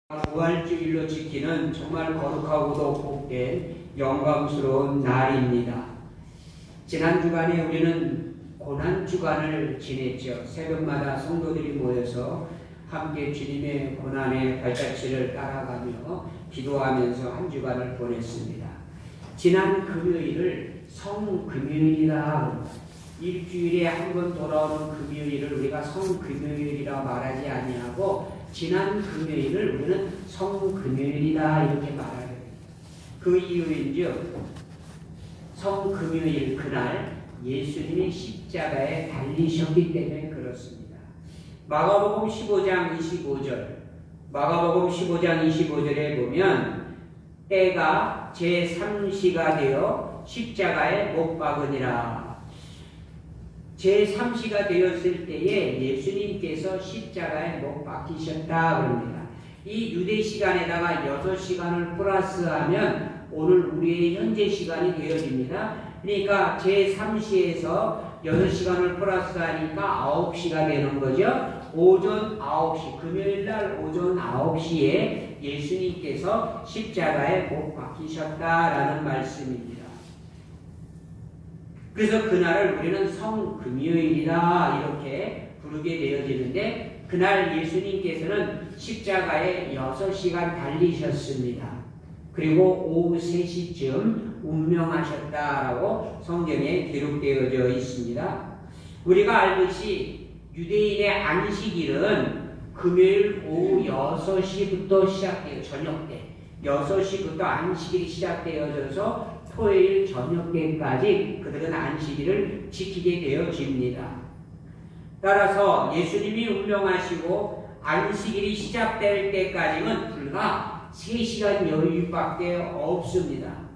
부활주일로 지키는 정말 거룩하고도 복된 영광스러운 날입니다. 지난 주간에 우리는 고난주간을 지냈죠. 새벽마다 성도들이 모여서 함께 주님의 고난의 발자취를 따라가며 기도하면서 한 주간을 보냈습니다. 지난 금요일을 성금요일이라 일주일에 한 번 돌아오는 금요일을 우리가 성금요일이라 말하지 아니하고 지난 금요일을 우리는 성금요일이다 이렇게 말하게 됩니다. 그 이유인즉 성금요일 그날 예수님이 십자가에 달리셨기 때문에 그렇습니다. 마가복음 15장 25절에 보면 때가 제3시가 되어 십자가에 못 박으니라. 제3시가 되었을 때에 예수님께서 십자가에 못 박히셨다 그럽니다. 이 유대 시간에다가 6시간을 플러스하면 오늘 우리의 현재 시간이 되어집니다. 그러니까 제3시에서 6시간을 플러스하니까 9시가 되는 거죠. 오전 9시, 금요일날 오전 9시에 예수님께서 십자가에 못 박히셨다라는 말씀입니다. 그래서 그날을 우리는 성금요일이다 이렇게 부르게 되어지는데 그날 예수님께서는 십자가에 6시간 달리셨습니다. 그리고 오후 3시쯤 운명하셨다라고 성경에 기록되어져 있습니다. 우리가 알듯이 유대인의 안식일은 금요일 오후 6시부터 시작돼요. 저녁 때 6시부터 안식일이 시작되어져서 토요일 저녁 때까지 그들은 안식일을 지키게 되어집니다. 따라서 예수님이 운명하시고 안식일이 시작될 때까지는 불과 3시간 여유밖에 없습니다.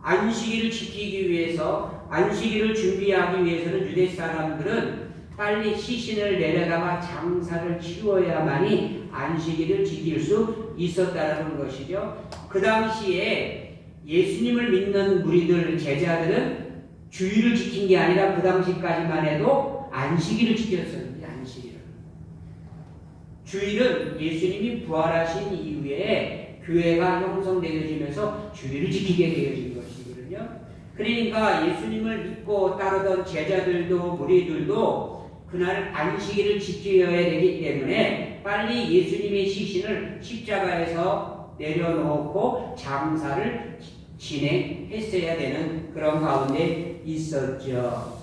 안식일을 지키기 위해서 안식일을 준비하기 위해서는 유대 사람들은 빨리 시신을 내려다가 장사를 치루어야만이 안식일을 지킬 수 있었다는 것이죠. 그 당시에 예수님을 믿는 무리들, 제자들은 주일을 지킨 게 아니라 그 당시까지만 해도 안식일을 지켰습니다. 안식일을. 주일은 예수님이 부활하신 이후에 교회가 형성되어지면서 주일을 지키게 되어진 것이거든요. 그러니까 예수님을 믿고 따르던 제자들도 무리들도 그날 안식일을 지켜야 되기 때문에 빨리 예수님의 시신을 십자가에서 내려놓고 장사를 진행했어야 되는 그런 가운데 있었죠.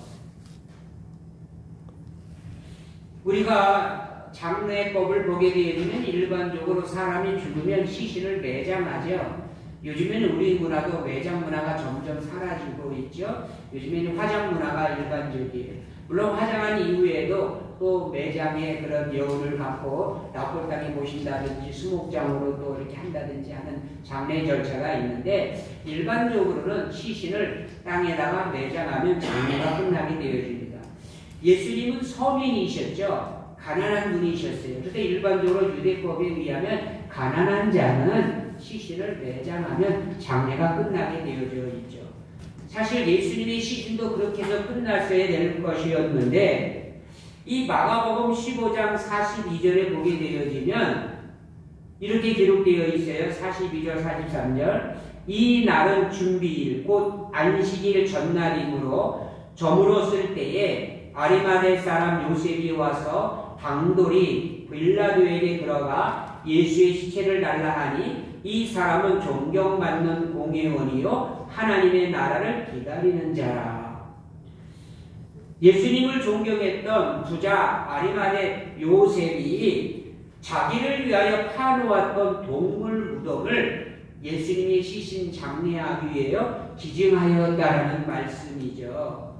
우리가 장례법을 보게 되면 일반적으로 사람이 죽으면 시신을 매장하죠. 요즘에는 우리 문화도 매장 문화가 점점 사라지고 있죠. 요즘에는 화장 문화가 일반적이에요. 물론 화장한 이후에도 또 매장에 그런 여운을 갖고 납골 땅에 모신다든지 수목장으로 또 이렇게 한다든지 하는 장례 절차가 있는데 일반적으로는 시신을 땅에다가 매장하면 장례가 끝나게 되어집니다. 예수님은 서민이셨죠. 가난한 분이셨어요. 그래서 일반적으로 유대법에 의하면 가난한 자는 시신을 매장하면 장례가 끝나게 되어져 있죠. 사실 예수님의 시신도 그렇게 해서 끝났어야 될 것이었는데 이 마가복음 15장 42절에 보게 되어지면 이렇게 기록되어 있어요. 42절 43절 이 날은 준비일 곧 안식일 전날이므로 저물었을 때에 아리마대 사람 요셉이 와서 당돌이 빌라도에게 들어가 예수의 시체를 달라 하니 이 사람은 존경받는 공회원이요 하나님의 나라를 기다리는 자라. 예수님을 존경했던 부자 아리마대 요셉이 자기를 위하여 파놓았던 동물 무덤을 예수님의 시신 장례하기 위하여 기증하였다라는 말씀이죠.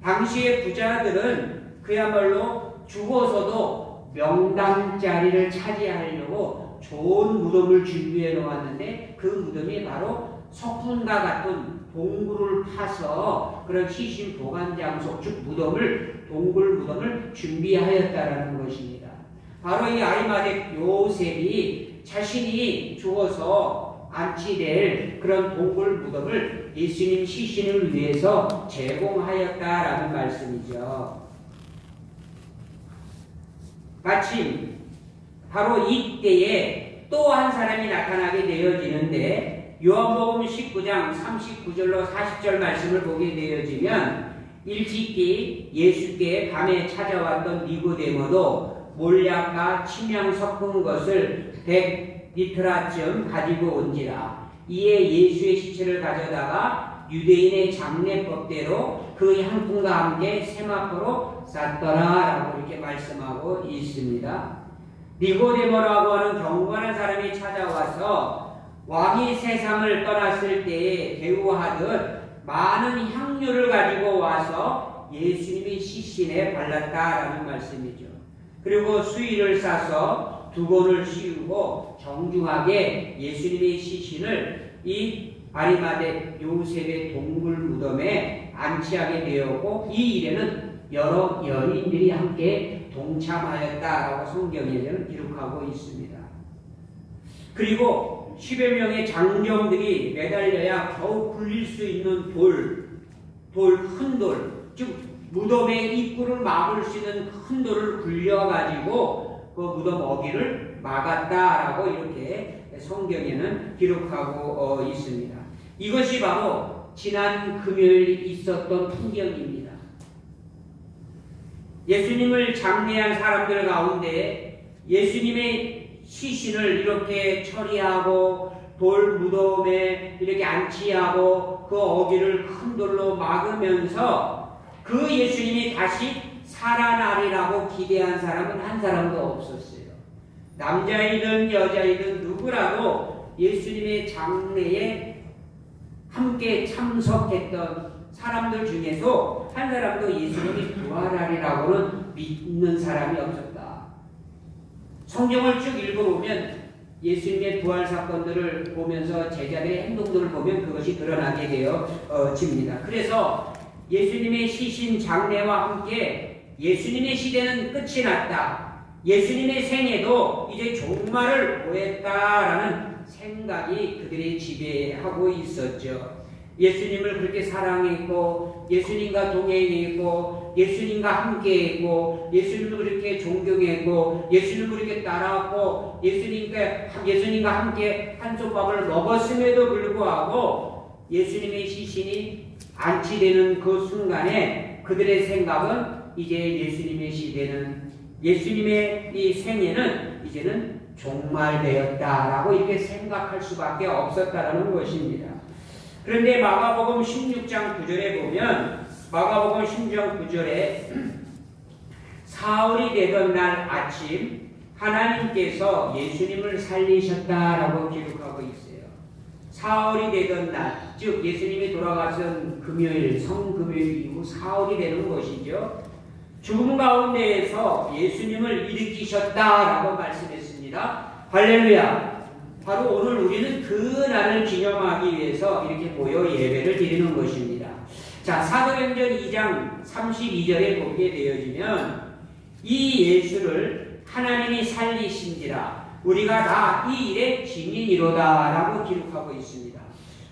당시의 부자들은 그야말로 죽어서도 명당 자리를 차지하려고 좋은 무덤을 준비해 놓았는데 그 무덤이 바로 석훈과 같은 동굴을 파서 그런 시신 보관 장소 즉 동굴 무덤을 준비하였다라는 것입니다. 바로 이 아리마대 요셉이 자신이 죽어서 안치될 그런 동굴 무덤을 예수님 시신을 위해서 제공하였다라는 말씀이죠. 마침 바로 이때에 또 한 사람이 나타나게 되어지는데 요한복음 19장 39절로 40절 말씀을 보게 되어지면 일찍이 예수께 밤에 찾아왔던 니고데모도 몰약과 침향 섞은 것을 100리터라쯤 가지고 온지라. 이에 예수의 시체를 가져다가 유대인의 장례법대로 그 향품과 함께 세마포로 쌌더라라고 이렇게 말씀하고 있습니다. 니고데모라고 하는 경건한 사람이 찾아와서 왕이 세상을 떠났을 때에 대우하듯 많은 향료를 가지고 와서 예수님의 시신에 발랐다라는 말씀이죠. 그리고 수의를 싸서 두건을 씌우고 정중하게 예수님의 시신을 이 아리마대 요셉의 동굴 무덤에 안치하게 되었고, 이 일에는 여러 여인들이 함께 동참하였다라고 성경에는 기록하고 있습니다. 그리고 10여 명의 장정들이 매달려야 겨우 굴릴 수 있는 큰 돌, 즉 무덤의 입구를 막을 수 있는 큰 돌을 굴려가지고 그 무덤 어귀를 막았다라고 이렇게 성경에는 기록하고 있습니다. 이것이 바로 지난 금요일 있었던 풍경입니다. 예수님을 장례한 사람들 가운데 예수님의 시신을 이렇게 처리하고 돌 무덤에 이렇게 안치하고 그 어귀를 큰 돌로 막으면서 그 예수님이 다시 살아나리라고 기대한 사람은 한 사람도 없었어요. 남자이든 여자이든 누구라도 예수님의 장례에 함께 참석했던 사람들 중에서 한 사람도 예수님이 부활하리라고는 믿는 사람이 없었다. 성경을 쭉 읽어보면 예수님의 부활 사건들을 보면서 제자들의 행동들을 보면 그것이 드러나게 되어집니다. 그래서 예수님의 시신 장례와 함께 예수님의 시대는 끝이 났다. 예수님의 생애도 이제 종말을 보냈다라는 생각이 그들이 지배하고 있었죠. 예수님을 그렇게 사랑했고 이예수님과 동행했고 예수님과 함께했고 예수님을 그렇게 존경했고 예수님을 그렇게 따라왔고 예수님과 함께 한솥밥을 먹었음에도 불구하고 예수님의 시신이 안치되는 그 순간에 그들의 생각은 이제 예수님의 시대는 예수님의 이 생애는 이제는 종말되었다라고 이렇게 생각할 수밖에 없었다라는 것입니다. 그런데 마가복음 16장 9절에 보면 마가복음 16장 9절에 사흘이 되던 날 아침 하나님께서 예수님을 살리셨다라고 기록하고 있어요. 사흘이 되던 날, 즉 예수님이 돌아가신 금요일, 성금요일 이후 사흘이 되는 것이죠. 죽음 가운데에서 예수님을 일으키셨다라고 말씀했습니다. 할렐루야! 바로 오늘 우리는 그 날을 기념하기 위해서 이렇게 모여 예배를 드리는 것입니다. 자, 사도행전 2장 32절에 보게 되어지면 이 예수를 하나님이 살리신지라 우리가 다 이 일의 증인이로다 라고 기록하고 있습니다.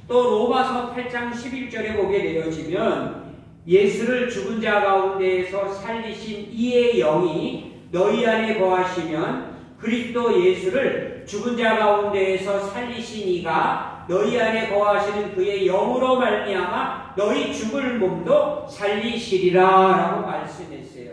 또 로마서 8장 11절에 보게 되어지면 예수를 죽은 자 가운데에서 살리신 이의 영이 너희 안에 거하시면 그리스도 예수를 죽은 자 가운데에서 살리신 이가 너희 안에 거하시는 그의 영으로 말미암아 너희 죽을 몸도 살리시리라 라고 말씀했어요.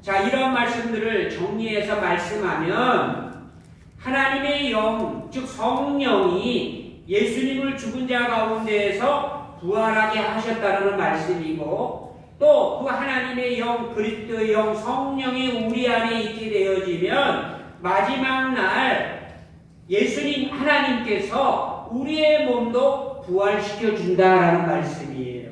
자, 이런 말씀들을 정리해서 말씀하면 하나님의 영, 즉 성령이 예수님을 죽은 자 가운데에서 부활하게 하셨다는 말씀이고 또 그 하나님의 영, 그리스도의 영, 성령이 우리 안에 있게 되어지면 마지막 날 예수님 하나님께서 우리의 몸도 부활시켜 준다라는 말씀이에요.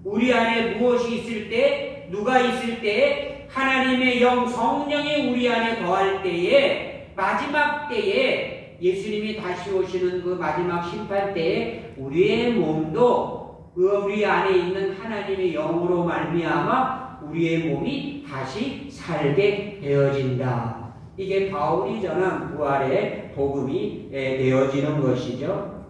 우리 안에 무엇이 있을 때, 누가 있을 때 하나님의 영, 성령이 우리 안에 거할 때에 마지막 때에 예수님이 다시 오시는 그 마지막 심판 때에 우리의 몸도 우리 안에 있는 하나님의 영으로 말미암아 우리의 몸이 다시 살게 되어진다. 이게 바울이 전한 부활의 복음이 되어지는 것이죠.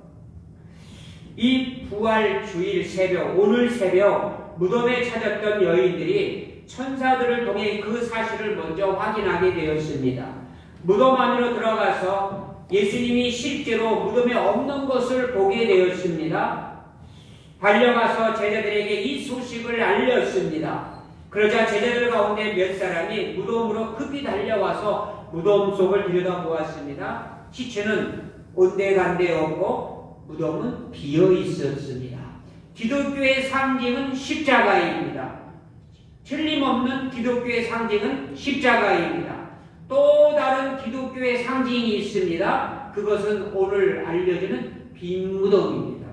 이 부활 주일 새벽, 오늘 새벽 무덤에 찾았던 여인들이 천사들을 통해 그 사실을 먼저 확인하게 되었습니다. 무덤 안으로 들어가서 예수님이 실제로 무덤에 없는 것을 보게 되었습니다. 달려가서 제자들에게 이 소식을 알렸습니다. 그러자 제자들 가운데 몇 사람이 무덤으로 급히 달려와서 무덤 속을 들여다보았습니다. 시체는 온데간데 없고 무덤은 비어 있었습니다. 기독교의 상징은 십자가입니다. 틀림없는 기독교의 상징은 십자가입니다. 또 다른 기독교의 상징이 있습니다. 그것은 오늘 알려주는 빈 무덤입니다.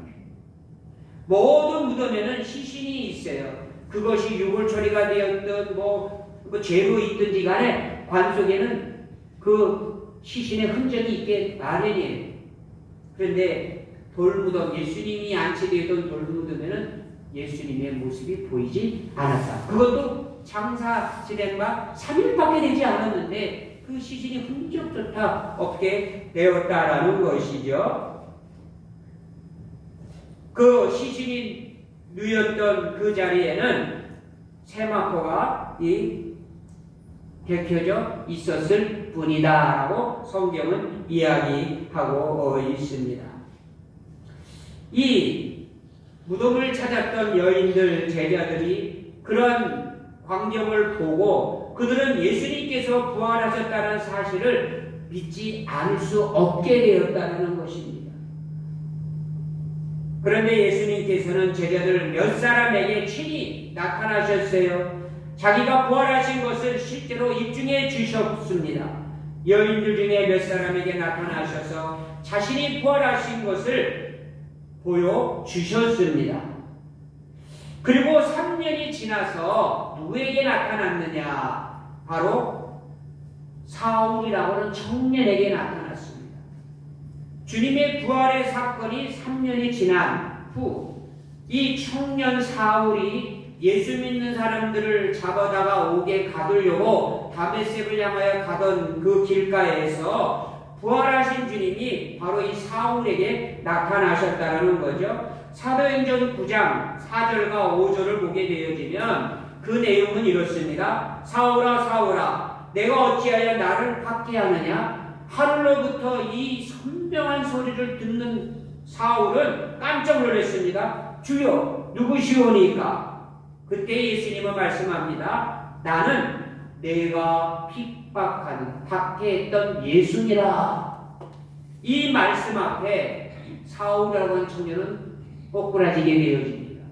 모든 무덤에는 시신이 있어요. 그것이 유골 처리가 되었든 죄로 있든지 간에 관 속에는 그 시신의 흔적이 있게 마련이에요. 그런데 돌무덤, 예수님이 안치되었던 돌무덤에는 예수님의 모습이 보이지 않았다. 그것도 장사 진행 바 3일밖에 되지 않았는데 그 시신이 흔적조차 없게 되었다라는 것이죠. 그 시신이 누였던 그 자리에는 세마포가 벗겨져 있었을 뿐이다라고 성경은 이야기하고 있습니다. 이 무덤을 찾았던 여인들, 제자들이 그런 광경을 보고 그들은 예수님께서 부활하셨다는 사실을 믿지 않을 수 없게 되었다는 것입니다. 그런데 예수님께서는 제자들 몇 사람에게 친히 나타나셨어요. 자기가 부활하신 것을 실제로 입증해 주셨습니다. 여인들 중에 몇 사람에게 나타나셔서 자신이 부활하신 것을 보여주셨습니다. 그리고 3년이 지나서 누구에게 나타났느냐? 바로 사울이라고 하는 청년에게 나타났습니다. 주님의 부활의 사건이 3년이 지난 후 이 청년 사울이 예수 믿는 사람들을 잡아다가 옥에 가두려고 다메섹을 향하여 가던 그 길가에서 부활하신 주님이 바로 이 사울에게 나타나셨다는 거죠. 사도행전 9장 4절과 5절을 보게 되어지면 그 내용은 이렇습니다. 사울아 사울아 내가 어찌하여 나를 박해하느냐? 하늘로부터 이 선명한 소리를 듣는 사울은 깜짝 놀랐습니다. 주여 누구시오니까? 그때 예수님은 말씀합니다. 나는 내가 핍박하는 박해했던 예수니라. 이 말씀 앞에 사울이라고 하는 청년은 꼬꾸라지게 되어집니다.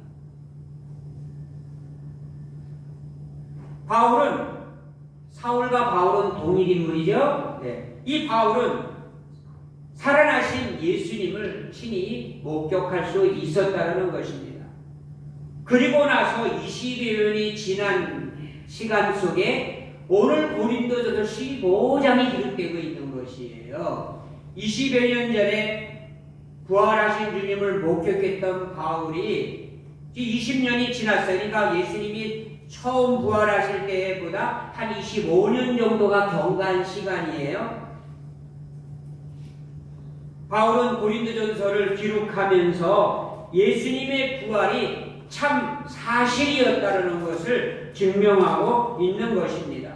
사울과 바울은 동일인물이죠. 네. 이 바울은 살아나신 예수님을 친히 목격할 수 있었다는 것입니다. 그리고 나서 20여 년이 지난 시간 속에 오늘 고린도전서 15장이 기록되고 있는 것이에요. 20여 년 전에 부활하신 주님을 목격했던 바울이 20년이 지났으니까 예수님이 처음 부활하실 때보다 한 25년 정도가 경과한 시간이에요. 바울은 고린도전서를 기록하면서 예수님의 부활이 참 사실이었다는 것을 증명하고 있는 것입니다.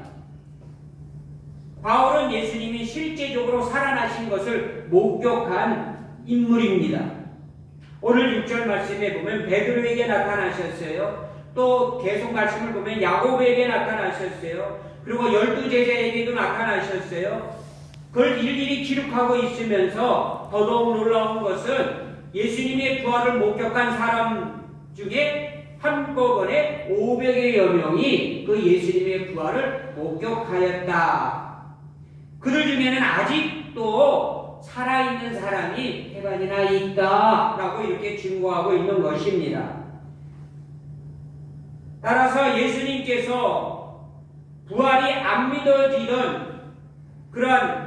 바울은 예수님이 실제적으로 살아나신 것을 목격한 인물입니다. 오늘 6절 말씀에 보면 베드로에게 나타나셨어요. 또 계속 말씀을 보면 야고보에게 나타나셨어요. 그리고 12제자에게도 나타나셨어요. 그걸 일일이 기록하고 있으면서 더더욱 놀라운 것은 예수님의 부활을 목격한 사람 중에 한꺼번에 500여 명이 그 예수님의 부활을 목격하였다. 그들 중에는 아직도 살아있는 사람이 태반이나 있다라고 이렇게 증거하고 있는 것입니다. 따라서 예수님께서 부활이 안 믿어지던 그러한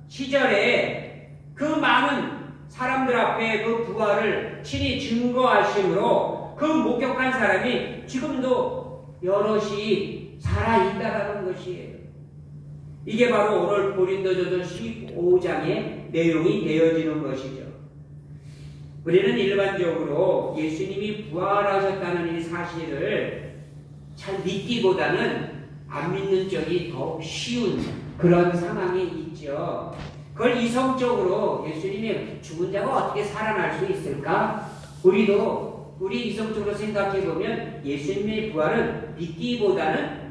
시절에 그 많은 사람들 앞에 그 부활을 친히 증거하심으로 그 목격한 사람이 지금도 여럿이 살아있다라는 것이에요. 이게 바로 오늘 고린도전서 15장의 내용이 되어지는 것이죠. 우리는 일반적으로 예수님이 부활하셨다는 이 사실을 잘 믿기보다는 안 믿는 쪽이 더 쉬운 그런 상황이 있죠. 그걸 이성적으로 예수님이 죽은 자가 어떻게 살아날 수 있을까? 우리 이성적으로 생각해 보면 예수님의 부활은 믿기보다는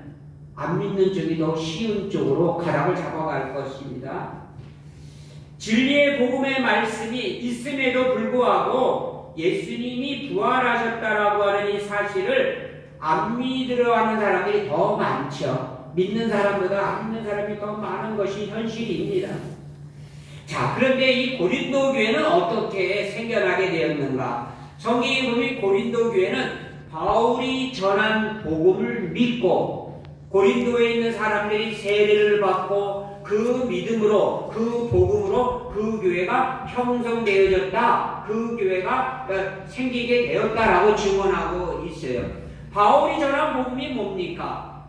안 믿는 쪽이 더 쉬운 쪽으로 가닥을 잡아갈 것입니다. 진리의 복음의 말씀이 있음에도 불구하고 예수님이 부활하셨다라고 하는 이 사실을 안 믿으려 하는 사람들이 더 많죠. 믿는 사람보다 안 믿는 사람이 더 많은 것이 현실입니다. 자, 그런데 이 고린도 교회는 어떻게 생겨나게 되었는가? 성경에 보면 고린도 교회는 바울이 전한 복음을 믿고 고린도에 있는 사람들이 세례를 받고 그 믿음으로 그 복음으로 그 교회가 형성되어졌다. 그 교회가 생기게 되었다라고 증언하고 있어요. 바울이 전한 복음이 뭡니까?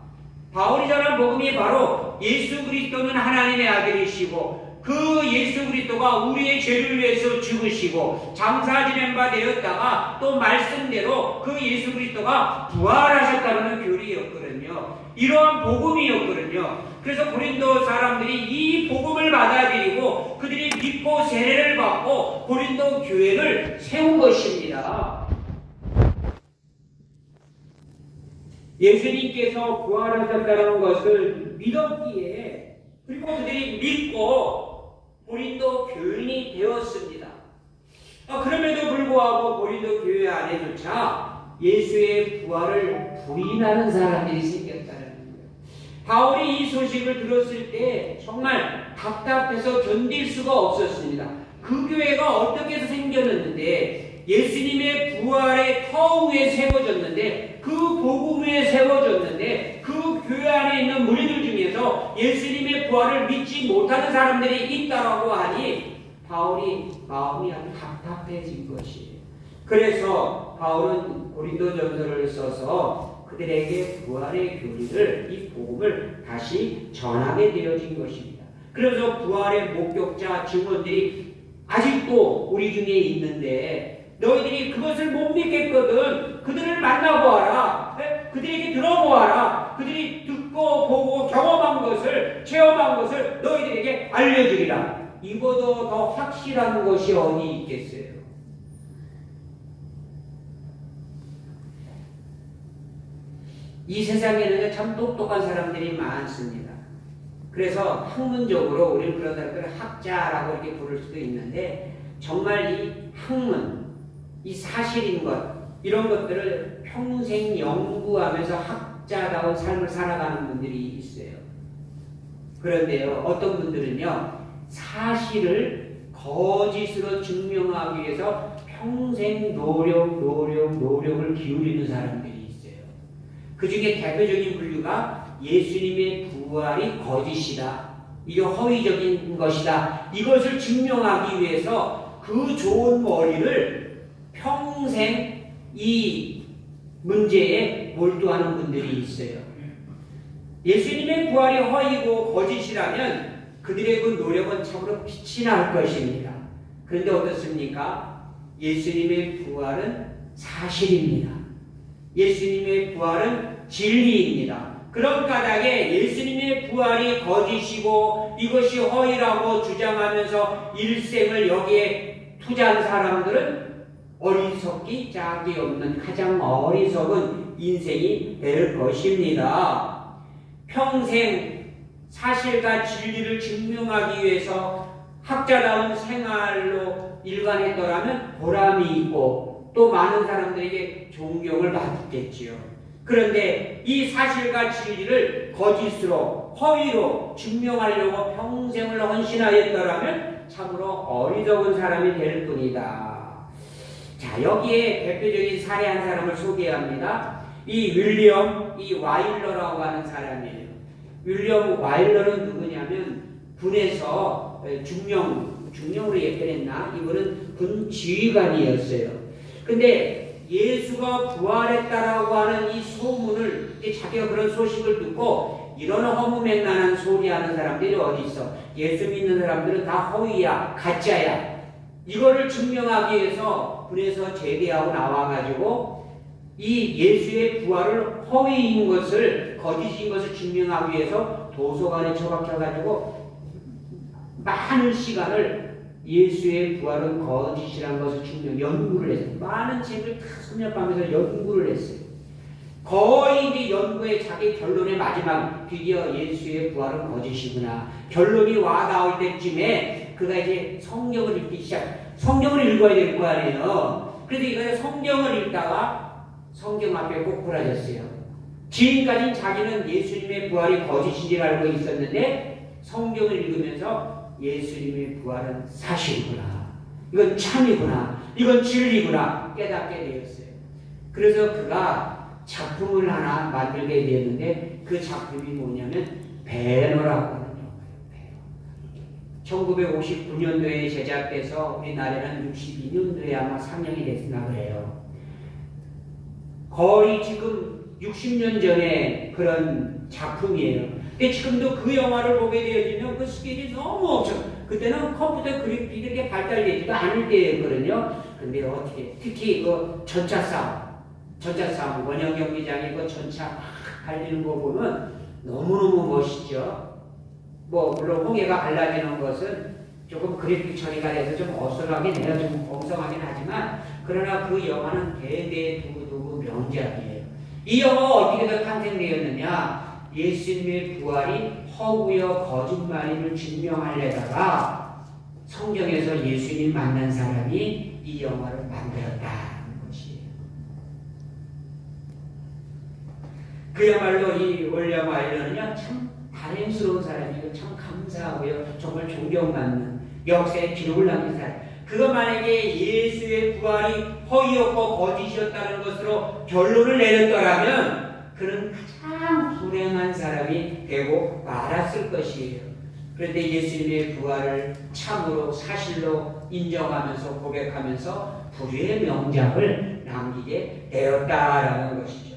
바울이 전한 복음이 바로 예수 그리스도는 하나님의 아들이시고 그 예수 그리스도가 우리의 죄를 위해서 죽으시고 장사 지낸 바 되었다가 또 말씀대로 그 예수 그리스도가 부활하셨다는 교리였거든요. 이러한 복음이었거든요. 그래서 고린도 사람들이 이 복음을 받아들이고 그들이 믿고 세례를 받고 고린도 교회를 세운 것입니다. 예수님께서 부활하셨다는 것을 믿었기에 그리고 그들이 믿고 고린도 교인이 되었습니다. 그럼에도 불구하고 고린도 교회 안에조차 예수의 부활을 부인하는 사람들이 생겼다는 거예요. 바울이 이 소식을 들었을 때 정말 답답해서 견딜 수가 없었습니다. 그 교회가 어떻게 해서 생겼는데 예수님의 부활의 터 위에 세워졌는데 그 복음 위에 세워졌는데 그 교회 안에 있는 무리들 중에서 예수님의 부활을 믿지 못하는 사람들이 있다라고 하니 바울이 마음이 아주 답답해진 것이에요. 그래서 바울은 고린도전서를 써서 그들에게 부활의 교리를 이 복음을 다시 전하게 되어진 것입니다. 그래서 부활의 목격자 증언들이 아직도 우리 중에 있는데 너희들이 그것을 못 믿겠거든 그들을 만나보아라. 그들에게 들어보아라. 그들이 듣고 보고 경험한 것을 체험한 것을 너희들에게 알려주리라. 이보다 더 확실한 것이 어디 있겠어요? 이 세상에는 참 똑똑한 사람들이 많습니다. 그래서 학문적으로 우리는 그런 사람들을 학자라고 이렇게 부를 수도 있는데 정말 이 학문, 이 사실인 것 이런 것들을 평생 연구하면서 학자다운 삶을 살아가는 분들이 있어요. 그런데요, 어떤 분들은요, 사실을 거짓으로 증명하기 위해서 평생 노력을 기울이는 사람들이 있어요. 그 중에 대표적인 분류가 예수님의 부활이 거짓이다. 이게 허위적인 것이다. 이것을 증명하기 위해서 그 좋은 머리를 평생 이 문제에 몰두하는 분들이 있어요. 예수님의 부활이 허위고 거짓이라면 그들의 그 노력은 참으로 빛이 날 것입니다. 그런데 어떻습니까? 예수님의 부활은 사실입니다. 예수님의 부활은 진리입니다. 그런 까닭에 예수님의 부활이 거짓이고 이것이 허위라고 주장하면서 일생을 여기에 투자한 사람들은 어리석기 짝이 없는 가장 어리석은 인생이 될 것입니다. 평생 사실과 진리를 증명하기 위해서 학자다운 생활로 일관했더라면 보람이 있고 또 많은 사람들에게 존경을 받겠지요. 그런데 이 사실과 진리를 거짓으로 허위로 증명하려고 평생을 헌신하였더라면 참으로 어리석은 사람이 될 뿐이다. 자, 여기에 대표적인 사례 한 사람을 소개합니다. 이 윌리엄 와일러라고 하는 사람이에요. 윌리엄 와일러는 누구냐면 군에서 중령으로 예편했나? 이분은 군 지휘관이었어요. 근데 예수가 부활했다라고 하는 이 소문을, 자기가 그런 소식을 듣고 이런 허무맹랑한 소리 하는 사람들이 어디 있어? 예수 믿는 사람들은 다 허위야, 가짜야. 이거를 증명하기 위해서 군에서 제대하고 나와가지고 이 예수의 부활을 허위인 것을, 거짓인 것을 증명하기 위해서 도서관에 처박혀가지고 많은 시간을 예수의 부활은 거짓이라는 것을 증명, 연구를 했어요. 많은 책을 다 섭렵하면서 연구를 했어요. 거의 이제 연구의 자기 결론의 마지막, 드디어 예수의 부활은 거짓이구나. 결론이 와 나올 때쯤에 그가 이제 성경을 읽기 성경을 읽어야 될 거 아니에요. 그래서 이거 성경을 읽다가 성경 앞에 꼬꾸라졌어요. 지금까지는 자기는 예수님의 부활이 거짓인지 알고 있었는데 성경을 읽으면서 예수님의 부활은 사실이구나. 이건 참이구나. 이건 진리구나. 깨닫게 되었어요. 그래서 그가 작품을 하나 만들게 되었는데 그 작품이 뭐냐면 배너라고 하는 영화예요. 1959년도에 제작돼서 우리나라에는 62년도에 아마 상영이 됐으나 그래요. 거의 지금 60년 전에 그런 작품이에요. 근데 지금도 그 영화를 보게 되어지면 그 스케일이 너무 엄청, 그때는 컴퓨터 그래픽이 이렇게 발달되지도 않을 때였거든요. 근데 어떻게, 특히 그 전차 싸움, 원형 경기장에 그 전차 막 달리는 거 보면 너무너무 멋있죠. 뭐 물론 홍해가 갈라지는 것은 조금 그래픽 처리가 돼서 좀 어설하긴 해요. 좀 엉성하긴 하지만 그러나 그 영화는 대대두부두부 명작이에요. 이 영화가 어떻게 탄생되었느냐? 예수님의 부활이 허구여 거짓말임을 증명하려다가 성경에서 예수님 만난 사람이 이 영화를 만들었다. 그야말로 이 올영화 이런은요 참 다행스러운 사람이고 참 감사하고요 정말 존경받는 역사의 기록을 남긴 사람. 그가 만약에 예수의 부활이 허위였고 거짓이었다는 것으로 결론을 내렸더라면 그는 가장 불행한 사람이 되고 말았을 것이에요. 그런데 예수님의 부활을 참으로 사실로 인정하면서 고백하면서 불의의 명작을 남기게 되었다라는 것이죠.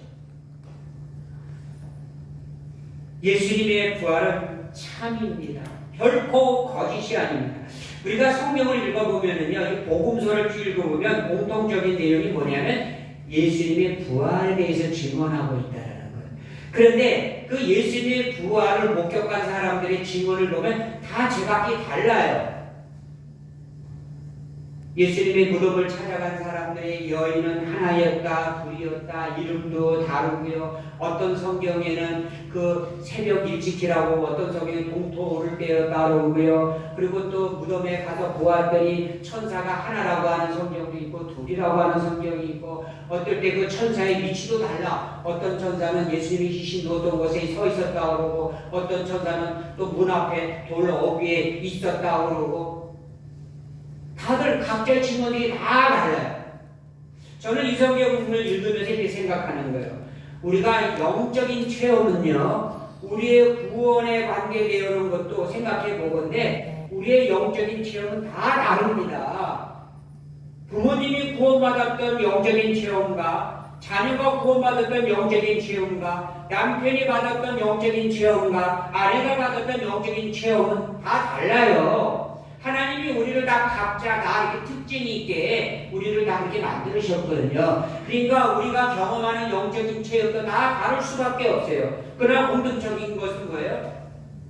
예수님의 부활은 참입니다. 결코 거짓이 아닙니다. 우리가 성경을 읽어보면은요, 이 복음서를 쭉 읽어보면 공통적인 내용이 뭐냐면 예수님의 부활에 대해서 증언하고 있다는 거예요. 그런데 그 예수님의 부활을 목격한 사람들의 증언을 보면 다 제각기 달라요. 예수님의 무덤을 찾아간 사람들의 여인은 하나였다, 둘이었다, 이름도 다르고요. 어떤 성경에는 그 새벽 일찍이라고, 어떤 성경에 동토 오를 때였다고 그러고요. 그리고 또 무덤에 가서 보았더니 천사가 하나라고 하는 성경도 있고 둘이라고 하는 성경이 있고, 어떨 때 그 천사의 위치도 달라. 어떤 천사는 예수님이 시신 놓던 곳에 서 있었다고 그러고, 어떤 천사는 또 문 앞에 돌 어귀에 있었다고 그러고, 다들 각자의 증언이 다 달라요. 저는 이 성경을 읽으면서 이렇게 생각하는 거예요. 우리가 영적인 체험은요, 우리의 구원에 관계되어 오는 것도 생각해 보건데, 우리의 영적인 체험은 다 다릅니다. 부모님이 구원받았던 영적인 체험과, 자녀가 구원받았던 영적인 체험과, 남편이 받았던 영적인 체험과, 아내가 받았던 영적인 체험은 다 달라요. 하나님이 우리를 다 각자 다 이렇게 특징이 있게 우리를 다 그렇게 만드셨거든요. 그러니까 우리가 경험하는 영적인 체험도 다 다를 수밖에 없어요. 그러나 공통적인 것은 뭐예요?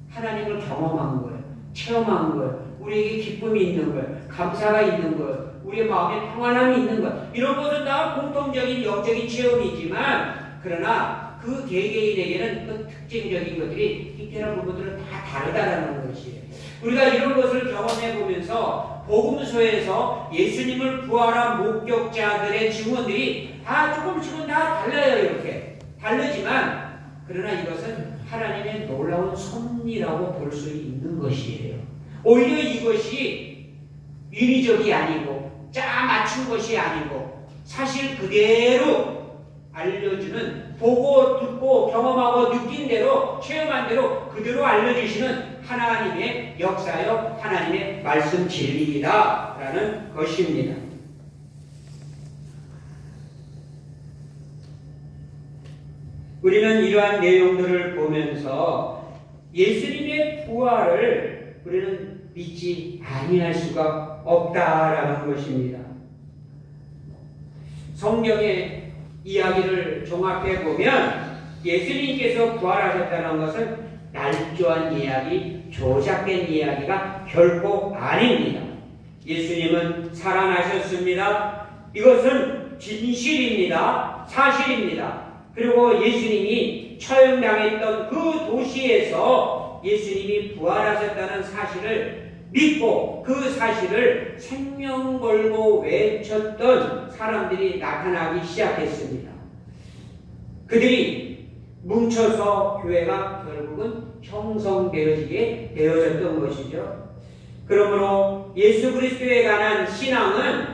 하나님을 경험한 거예요. 체험한 거예요. 우리에게 기쁨이 있는 거예요. 감사가 있는 거예요. 우리의 마음에 평안함이 있는 거예요. 이런 것은 다 공통적인 영적인 체험이지만, 그러나 그 개개인에게는 그 특징적인 것들이, 특별한 부분들은 다 다르다는 것이에요. 우리가 이런 것을 경험해 보면서 복음서에서 예수님을 부활한 목격자들의 증언들이 다 조금씩은 다 달라요. 이렇게 다르지만, 그러나 이것은 하나님의 놀라운 섭리라고 볼 수 있는 것이에요. 오히려 이것이 인위적이 아니고 짜 맞춘 것이 아니고 사실 그대로 알려주는, 보고 듣고 경험하고 느낀 대로 체험한 대로 그대로 알려주시는 하나님의 역사요, 하나님의 말씀 진리이다라는 것입니다. 우리는 이러한 내용들을 보면서 예수님의 부활을 우리는 믿지 아니할 수가 없다라는 것입니다. 성경의 이야기를 종합해 보면 예수님께서 부활하셨다는 것은 날조한 이야기 조작된 이야기가 결코 아닙니다. 예수님은 살아나셨습니다. 이것은 진실입니다. 사실입니다. 그리고 예수님이 처형당했던 그 도시에서 예수님이 부활하셨다는 사실을 믿고 그 사실을 생명 걸고 외쳤던 사람들이 나타나기 시작했습니다. 그들이 뭉쳐서 교회가 결국은 형성되어지게 되어졌던 것이죠. 그러므로 예수 그리스도에 관한 신앙은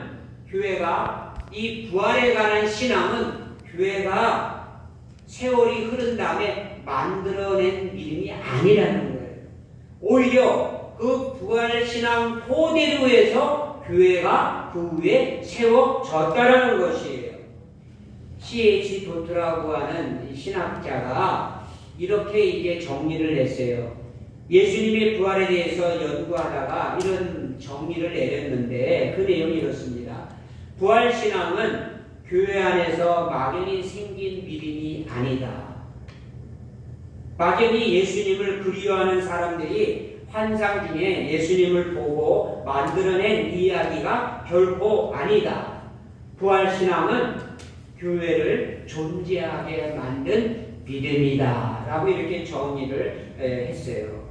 교회가 이 부활에 관한 신앙은 교회가 세월이 흐른 다음에 만들어낸 믿음이 아니라는 거예요. 오히려 그 부활 신앙 토대로 교회가 그 위에 세워졌다라는 것이에요. C.H. 도트라고 하는 신학자가 이렇게 이제 정리를 했어요. 예수님의 부활에 대해서 연구하다가 이런 정리를 내렸는데 그 내용이 이렇습니다. 부활신앙은 교회 안에서 막연히 생긴 믿음이 아니다. 막연히 예수님을 그리워하는 사람들이 환상 중에 예수님을 보고 만들어낸 이야기가 결코 아니다. 부활신앙은 교회를 존재하게 만든 믿음이다 라고 이렇게 정리를 했어요.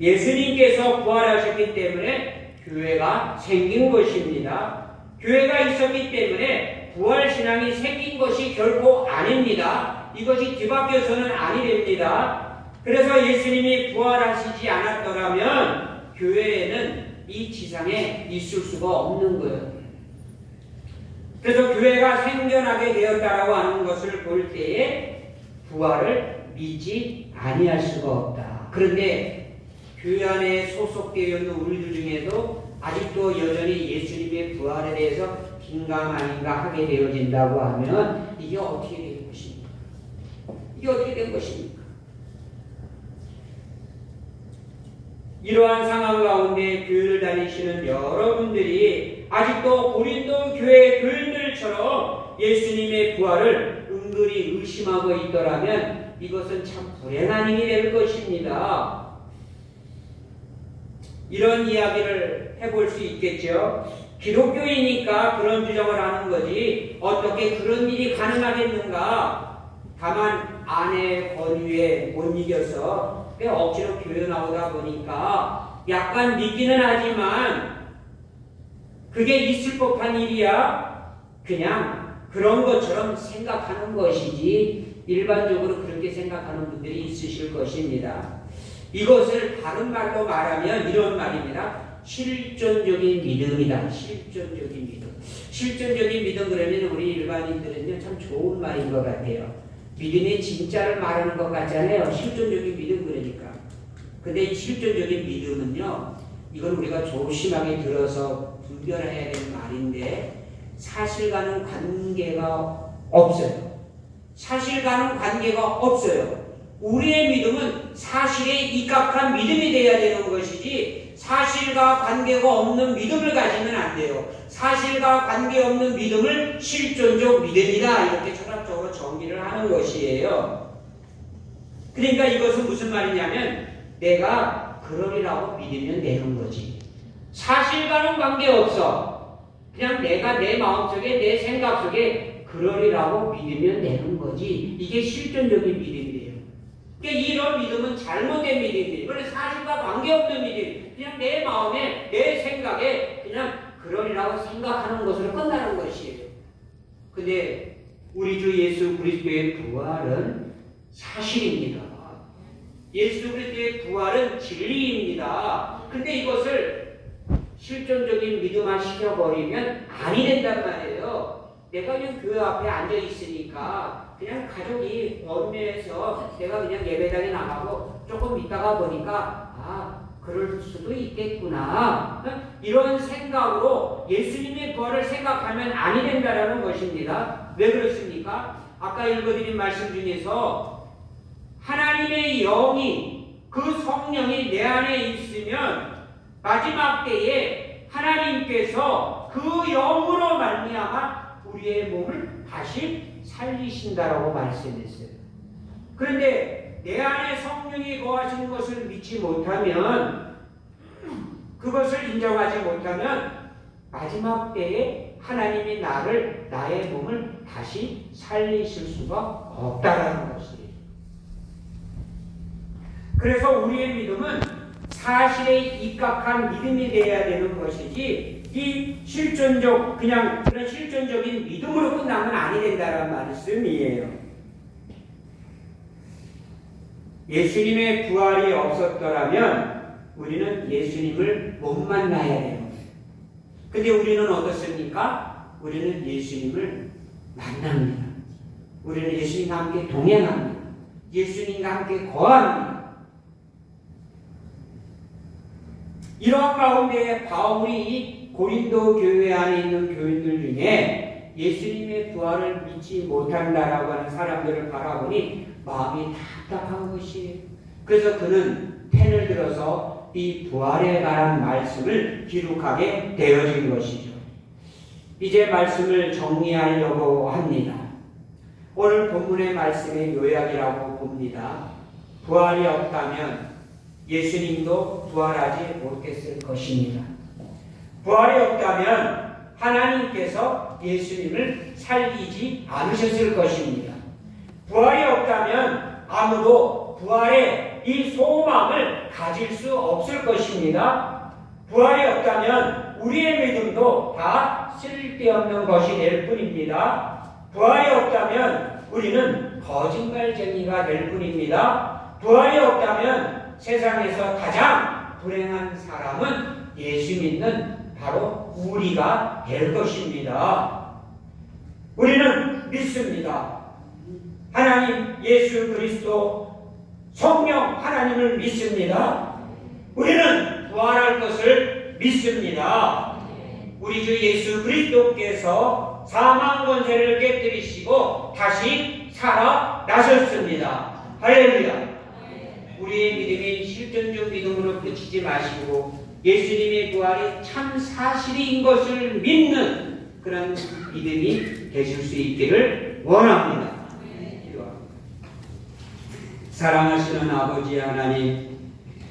예수님께서 부활하셨기 때문에 교회가 생긴 것입니다. 교회가 있었기 때문에 부활신앙이 생긴 것이 결코 아닙니다. 이것이 뒤바뀌어서는 아니 됩니다. 그래서 예수님이 부활하시지 않았더라면 교회에는 이 지상에 있을 수가 없는 거예요. 그래서 교회가 생겨나게 되었다라고 하는 것을 볼 때에 부활을 믿지 아니할 수가 없다. 그런데 교회 안에 소속되어 있는 우리들 중에도 아직도 여전히 예수님의 부활에 대해서 긴가민가 하게 되어진다고 하면 이게 어떻게 된 것입니까? 이게 어떻게 된 것입니까? 이러한 상황 가운데 교회를 다니시는 여러분들이 아직도 고린도 교회 교인들처럼 예수님의 부활을 은근히 의심하고 있더라면 이것은 참 불행한 일이 될 것입니다. 이런 이야기를 해볼 수 있겠죠. 기독교이니까 그런 주장을 하는 거지 어떻게 그런 일이 가능하겠는가. 다만 아내의 권유에 못 이겨서 억지로 교회 나오다 보니까 약간 믿기는 하지만 그게 있을 법한 일이야. 그냥 그런 것처럼 생각하는 것이지 일반적으로 그렇게 생각하는 분들이 있으실 것입니다. 이것을 다른 말로 말하면 이런 말입니다. 실존적인 믿음이다. 실존적인 믿음. 실존적인 믿음 그러면 우리 일반인들은요 참 좋은 말인 것 같아요. 믿음의 진짜를 말하는 것 같잖아요. 실존적인 믿음 그러니까. 근데 이 실존적인 믿음은요 이건 우리가 조심하게 들어서 분별해야 되는 말인데 사실과는 관계가 없어요. 사실과는 관계가 없어요. 우리의 믿음은 사실에 입각한 믿음이 되어야 되는 것이지 사실과 관계가 없는 믿음을 가지면 안 돼요. 사실과 관계없는 믿음을 실존적 믿음이다 이렇게 철학적으로 정리를 하는 것이에요. 그러니까 이것은 무슨 말이냐면 내가 그러리라고 믿으면 되는 거지. 사실과는 관계없어. 그냥 내가 내 마음속에 내 생각 속에 그러리라고 믿으면 되는 거지. 이게 실존적인 믿음이에요. 그러니까 이런 믿음은 잘못된 믿음이에요. 그래서 사실과 관계없는 믿음. 그냥 내 마음에 내 생각에 그냥 그러리라고 생각하는 것으로 끝나는 것이에요. 근데 우리 주 예수 그리스도의 부활은 사실입니다. 예수 그리스도의 부활은 진리입니다. 근데 이것을 실존적인 믿음화 시켜버리면 아니 된단 말이에요. 내가 그냥 교회 앞에 앉아 있으니까 그냥 가족이 원면에서 내가 그냥 예배당에 나가고 조금 있다가 보니까 그럴 수도 있겠구나. 이런 생각으로 예수님의 부활을 생각하면 아니 된다라는 것입니다. 왜 그렇습니까? 아까 읽어드린 말씀 중에서 하나님의 영이 그 성령이 내 안에 있으면 마지막 때에 하나님께서 그 영으로 말미암아 우리의 몸을 다시 살리신다라고 말씀했어요. 그런데 내 안에 성령이 거하시는 것을 믿지 못하면, 그것을 인정하지 못하면 마지막 때에 하나님이 나의 몸을 다시 살리실 수가 없다라는 것이에요. 그래서 우리의 믿음은 사실에 입각한 믿음이 되어야 되는 것이지, 이 그냥 그런 실존적인 믿음으로 끝나면 아니 된다는 말씀이에요. 예수님의 부활이 없었더라면 우리는 예수님을 못 만나야 돼요. 근데 우리는 어떻습니까? 우리는 예수님을 만납니다. 우리는 예수님과 함께 동행합니다. 예수님과 함께 거합니다. 이러한 가운데 바울이 고린도 교회 안에 있는 교인들 중에 예수님의 부활을 믿지 못한다라고 하는 사람들을 바라보니 마음이 답답한 것이에요. 그래서 그는 펜을 들어서 이 부활에 관한 말씀을 기록하게 되어진 것이죠. 이제 말씀을 정리하려고 합니다. 오늘 본문의 말씀의 요약이라고 봅니다. 부활이 없다면 예수님도 부활하지 못했을 것입니다. 부활이 없다면 하나님께서 예수님을 살리지 않으셨을 것입니다. 부활이 없다면 아무도 부활의 이 소망을 가질 수 없을 것입니다. 부활이 없다면 우리의 믿음도 다 쓸데없는 것이 될 뿐입니다. 부활이 없다면 우리는 거짓말쟁이가 될 뿐입니다. 부활이 없다면 세상에서 가장 불행한 사람은 예수 믿는 바로 우리가 될 것입니다. 우리는 믿습니다. 하나님 예수 그리스도 성령 하나님을 믿습니다. 우리는 부활할 것을 믿습니다. 우리 주 예수 그리스도께서 사망 권세를 깨뜨리시고 다시 살아나셨습니다. 할렐루야. 우리의 믿음이 실존적 믿음으로 그치지 마시고 예수님의 부활이 참 사실인 것을 믿는 그런 믿음이 되실 수 있기를 원합니다. 사랑하시는 아버지 하나님,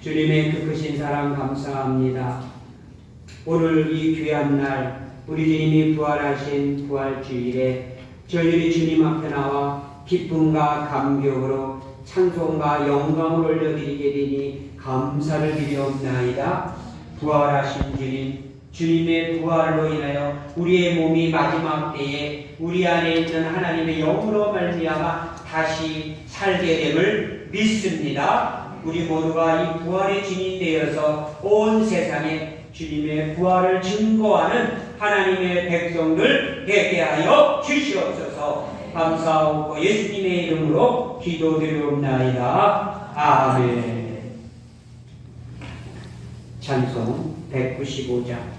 주님의 그 크신 사랑 감사합니다. 오늘 이 귀한 날 우리 주님이 부활하신 부활주일에 저희들이 주님 앞에 나와 기쁨과 감격으로 찬송과 영광을 올려드리게 되니 감사를 드리옵나이다. 부활하신 주님, 주님의 부활로 인하여 우리의 몸이 마지막 때에 우리 안에 있는 하나님의 영으로 말미암아 다시 살게 됨을 믿습니다. 우리 모두가 이 부활의 증인 되어서 온 세상에 주님의 부활을 증거하는 하나님의 백성들 되게 하여 주시옵소서. 감사하고 예수님의 이름으로 기도드리옵나이다. 아멘. 찬송 195장.